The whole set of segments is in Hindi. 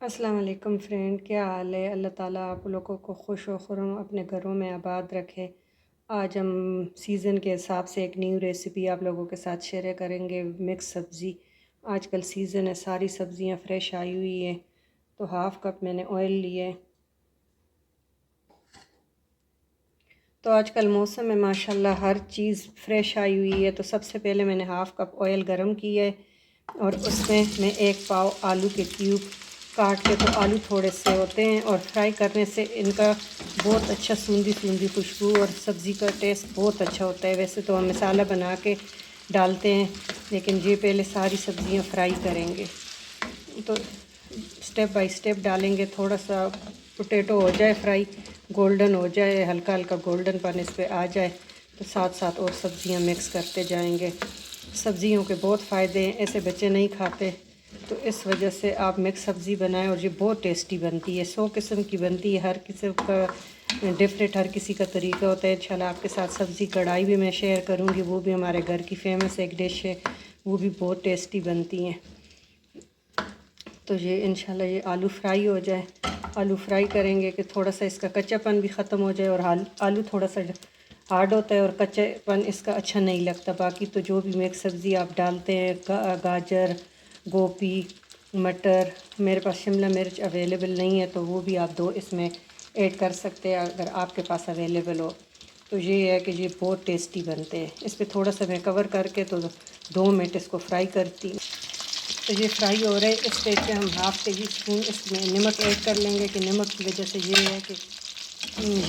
अस्सलाम वालेकुम फ्रेंड, क्या हाल है। अल्लाह ताला आप लोगों को खुश व खुर्रम अपने घरों में आबाद रखे। आज हम सीज़न के हिसाब से एक न्यू रेसिपी आप लोगों के साथ शेयर करेंगे। मिक्स सब्ज़ी, आजकल सीज़न है, सारी सब्ज़ियां फ़्रेश आई हुई है। तो हाफ़ कप मैंने ऑयल लिए। तो आजकल मौसम में माशाल्लाह हर चीज़ फ़्रेश आई हुई है। तो सबसे पहले मैंने हाफ़ कप ऑयल गरम किया है और उसमें मैं एक पाव आलू के क्यूब काट के, तो आलू थोड़े से होते हैं और फ्राई करने से इनका बहुत अच्छा सूंधी सूंधी खुशबू और सब्ज़ी का टेस्ट बहुत अच्छा होता है। वैसे तो हम मसाला बना के डालते हैं, लेकिन ये पहले सारी सब्ज़ियां फ्राई करेंगे। तो स्टेप बाय स्टेप डालेंगे। थोड़ा सा पोटैटो हो जाए फ्राई, गोल्डन हो जाए, हल्का हल्का गोल्डन पन इस पे आ जाए, तो साथ साथ और सब्ज़ियां मिक्स करते जाएंगे। सब्ज़ियों के बहुत फ़ायदे हैं, ऐसे बच्चे नहीं खाते, तो इस वजह से आप मिक्स सब्ज़ी बनाएं और ये बहुत टेस्टी बनती है। 100 किस्म की बनती है, हर किस्म का डिफरेंट, हर किसी का तरीका होता है। इंशाल्लाह आपके साथ सब्ज़ी कढ़ाई भी मैं शेयर करूँगी, वो भी हमारे घर की फेमस एक डिश है, वो भी बहुत टेस्टी बनती हैं। तो ये इंशाल्लाह ये आलू फ्राई हो जाए। आलू फ्राई करेंगे कि थोड़ा सा इसका कच्चापन भी ख़त्म हो जाए, और आलू थोड़ा सा हार्ड होता है और कच्चापन इसका अच्छा नहीं लगता। बाकी तो जो भी मिक्स सब्ज़ी आप डालते हैं, गाजर, गोभी, मटर, मेरे पास शिमला मिर्च अवेलेबल नहीं है तो वो भी आप दो इसमें ऐड कर सकते हैं अगर आपके पास अवेलेबल हो। तो ये है कि ये बहुत टेस्टी बनते हैं। इस पर थोड़ा सा मैं कवर करके तो 2 मिनट इसको फ्राई करती हूँ। तो ये फ्राई हो रहे हैं। इस स्टेज पे हम हाफ़ टी स्पून इसमें नमक ऐड कर लेंगे कि नमक की वजह से ये है कि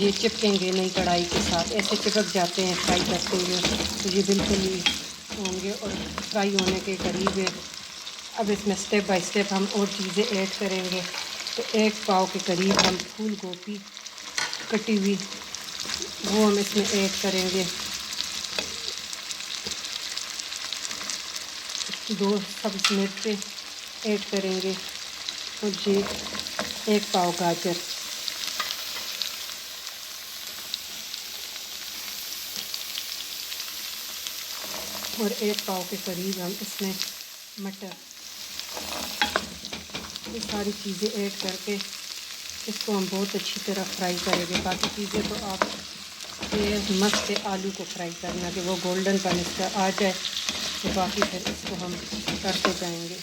ये चिपकेंगे नहीं कढ़ाई के साथ, ऐसे चिपक जाते हैं फ्राई करते हुए। तो ये बिल्कुल ही होंगे और फ्राई होने के करीब है। अब इसमें स्टेप बाय स्टेप हम और चीज़ें ऐड करेंगे। तो 1 पाव के करीब हम फूल गोभी कटी हुई वो हम इसमें ऐड करेंगे। 2 सब्ज़ मिर्चें ऐड करेंगे और जी 1 पाव गाजर और 1 पाव के करीब हम इसमें मटर, ये सारी चीज़ें ऐड करके इसको हम बहुत अच्छी तरह फ्राई करेंगे। बाकी चीज़ें तो आप ये मस्त है, आलू को फ्राई करना कि वो गोल्डन पन इसका आ जाए, तो बाकी फिर इसको हम करते जाएंगे।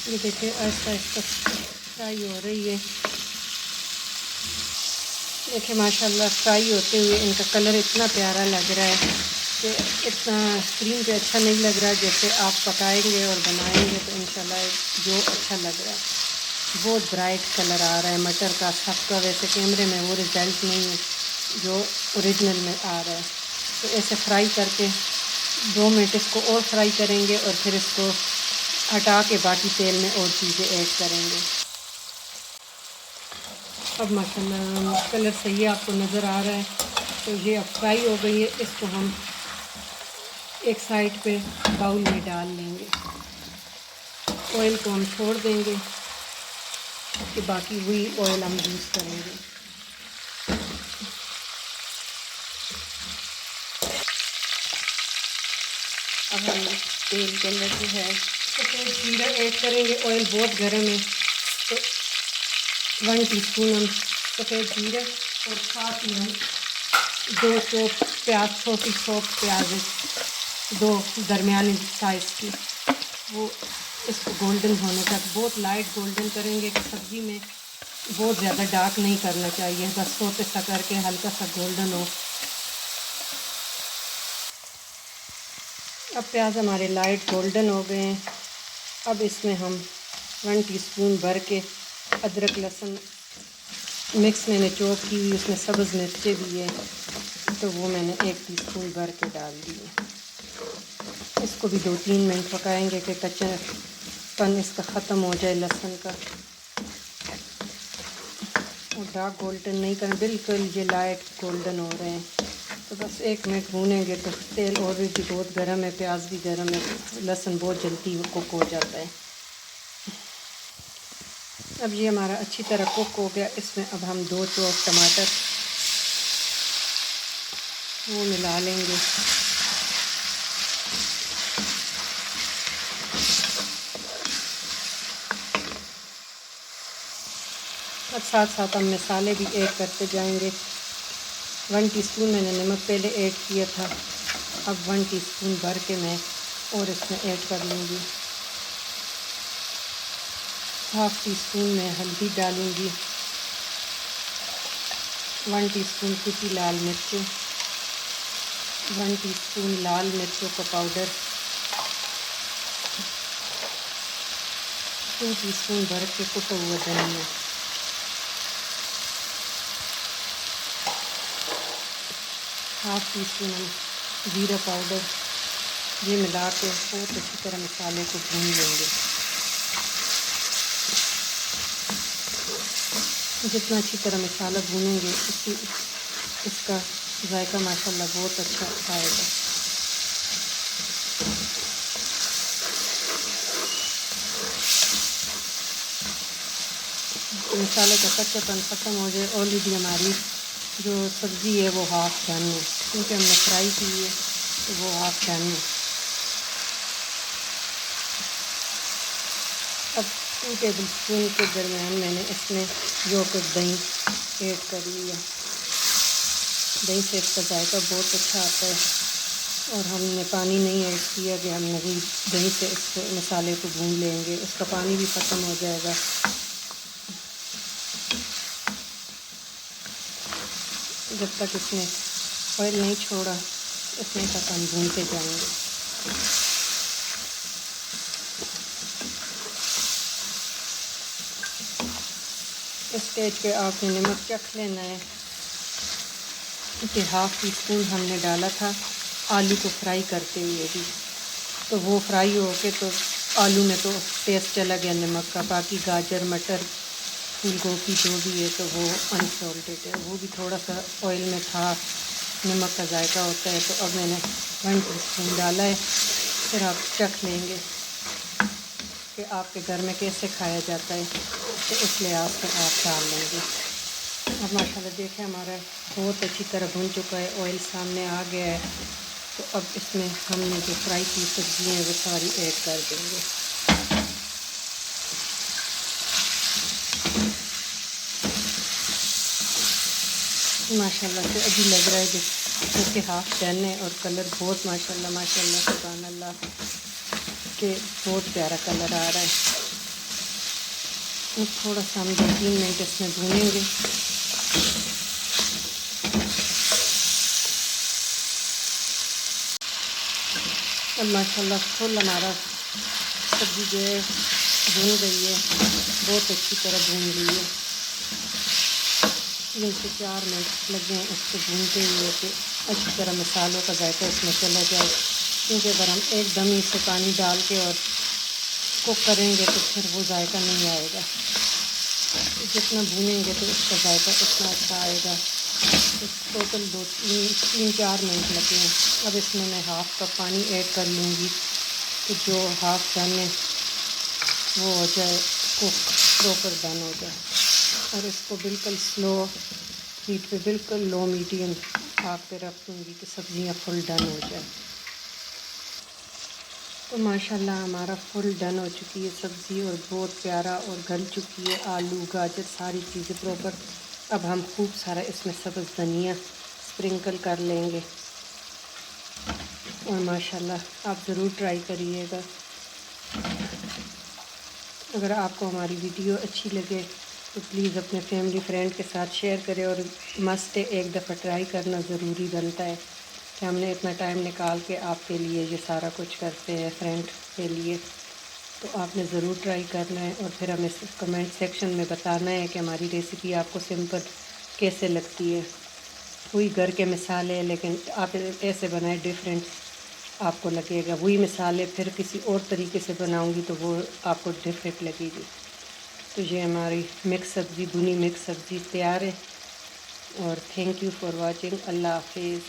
ये देखिए ऐसा ऐसा फ्राई हो रही है। देखिए माशाल्लाह फ्राई होते हुए इनका कलर इतना प्यारा लग रहा है कि इतना स्क्रीन पे अच्छा नहीं लग रहा है। जैसे आप पकाएंगे और बनाएंगे तो इंशाल्लाह जो अच्छा लग रहा है। बहुत ब्राइट कलर आ रहा है मटर का, सबका वैसे कैमरे में वो रिजल्ट नहीं है जो ओरिजिनल में आ रहा है। तो ऐसे फ्राई करके 2 मिनट इसको और फ्राई करेंगे और फिर इसको हटा के बाकी तेल में और चीज़ें ऐड करेंगे। अब माशाल्लाह कलर सही है, आपको नज़र आ रहा है। तो ये अब फ्राई हो गई है, इसको हम एक साइड पे बाउल में डाल लेंगे। ऑयल को हम छोड़ देंगे कि बाकी वही ऑयल हम यूज़ करेंगे। अब हम तेल के अंदर जो है सफ़ेद जीरा ऐड करेंगे। ऑयल बहुत गर्म है तो 1 टीस्पून हम सफ़ेद जीरा और साथ ही हम 2 चौक प्याज, छोटी चौक प्याज, 2 दरमियानी साइज़ की, वो इसको गोल्डन होने तक बहुत लाइट गोल्डन करेंगे कि सब्ज़ी में बहुत ज़्यादा डार्क नहीं करना चाहिए, बस सोते सा करके हल्का सा गोल्डन हो। अब प्याज हमारे लाइट गोल्डन हो गए हैं। अब इसमें हम 1 टीस्पून भर के अदरक लहसुन मिक्स मैंने चॉप की हुई, उसमें सब्ज़ मिर्चें भी है तो वो मैंने 1 टीस्पून भर के डाल दिए। इसको भी 2-3 मिनट पकाएंगे कि कच्चापन इसका ख़त्म हो जाए लहसुन का। और डार्क गोल्डन नहीं करना, बिल्कुल ये लाइट गोल्डन हो रहे हैं। तो बस 1 मिनट भूनेंगे। तो तेल ऑलरेडी बहुत गर्म है, प्याज भी गर्म है, लहसुन बहुत जल्दी कुक हो जाता है। अब ये हमारा अच्छी तरह कुक हो गया। इसमें अब हम 2 चौक टमाटर वो मिला लेंगे। अब साथ साथ हम मसाले भी ऐड करते जाएंगे। 1 टीस्पून मैंने नमक पहले ऐड किया था, अब 1 टीस्पून भर के मैं और इसमें ऐड कर लूँगी। हाफ़ टीस्पून मैं हल्दी डालूँगी, 1 टीस्पून कुटी लाल मिर्चें, 1 टीस्पून लाल मिर्चों का पाउडर, 2 टीस्पून भर के कुटा हुआ धनिया, हाफ़ टीस्पून जीरा पाउडर। ये मिला के बहुत अच्छी तरह मसाले को भून लेंगे। जितना अच्छी तरह मसाला भूनेंगे इसका जायका माशाल्लाह बहुत अच्छा आएगा। मसाले का कच्चापन ख़त्म हो जाए, ऑलरेडी हमारी जो सब्ज़ी है वो हाफ़ डन है, क्योंकि हमने फ्राई की है तो वो हाफ़ डन है। अब 2 टेबल स्पून के दरमियान मैंने इसमें योगर्ट दही ऐड कर लिया। दही से इसका जायका बहुत अच्छा आता है और हमने पानी नहीं ऐड किया कि हम नहीं दही से इस मसाले को भून लेंगे, उसका पानी भी ख़त्म हो जाएगा। जब तक इसने ऑयल नहीं छोड़ा उसमें तक हम भूनते जाएंगे। इस स्टेज पे आपने नमक चख लेना है कि हाफ़ टीस्पून हमने डाला था आलू को फ्राई करते हुए भी, तो वो फ्राई हो के तो आलू में तो टेस्ट चला गया नमक का। बाकी गाजर मटर फूल गोभी जो भी है तो वो अनसॉल्टेड है, वो भी थोड़ा सा ऑयल में था, नमक का जायका होता है। तो अब मैंने 1 टीस्पून डाला है, फिर आप चख लेंगे कि आपके घर में कैसे खाया जाता है, तो उस लिहाज से आप डाल लेंगे। अब माशाल्लाह देखें हमारा बहुत अच्छी तरह भुन चुका है, ऑयल सामने आ गया है। तो अब इसमें हमने जो फ्राई की सब्ज़ियाँ हैं वो सारी ऐड कर देंगे। माशाल्लाह से अभी लग रहा है जैसे कि हाफ़ डन है और कलर बहुत माशाल्लाह सुभान अल्लाह के बहुत प्यारा कलर आ रहा है। अब थोड़ा सा हम 2-3 मिनट इसमें भूनेंगे। अब माशाल्लाह फुल हमारा सब्ज़ी जो है भून गई है, बहुत अच्छी तरह भून गई है। 3 से 4 मिनट लगे हैं इसको भूनते हुए कि अच्छी तरह मसालों का जायका इसमें चला जाए, क्योंकि अगर हम एकदम ही इसे पानी डाल के और कुक करेंगे तो फिर वो जायका नहीं आएगा। जितना भूनेंगे तो उसका जायका उतना अच्छा आएगा। टोटल 3-4 मिनट लगे हैं। अब इसमें मैं हाफ़ कप पानी ऐड कर लूँगी तो जो हाफ़ डन है वो हो जाए कुक, प्रॉपर डन हो जाए। और इसको बिल्कुल स्लो हीट पे, बिल्कुल लो मीडियम आग पे रख दूँगी कि सब्ज़ियाँ फुल डन हो जाए। तो माशाल्लाह हमारा फुल डन हो चुकी है सब्ज़ी और बहुत प्यारा और गल चुकी है, आलू गाजर सारी चीज़ें प्रॉपर। अब हम खूब सारा इसमें सब्ज़ धनिया स्प्रिंकल कर लेंगे और माशाल्लाह आप ज़रूर ट्राई करिएगा। अगर आपको हमारी वीडियो अच्छी लगे तो प्लीज़ अपने फैमिली फ्रेंड के साथ शेयर करें और मस्ट है एक दफ़ा ट्राई करना ज़रूरी बनता है कि हमने इतना टाइम निकाल के आपके लिए ये सारा कुछ करते हैं फ्रेंड के लिए। तो आपने ज़रूर ट्राई करना है और फिर हमें कमेंट सेक्शन में बताना है कि हमारी रेसिपी आपको सिंपल कैसे लगती है। वही घर के मिसाल है लेकिन आप ऐसे बनाए डिफरेंट आपको लगेगा, वही मिसालें फिर किसी और तरीके से बनाऊंगी तो वो आपको डिफरेंट लगेगी। तो ये हमारी मिक्स सब्ज़ी, भुनी मिक्स सब्ज़ी तैयार है और थैंक यू फॉर वाचिंग। अल्लाह हाफिज़।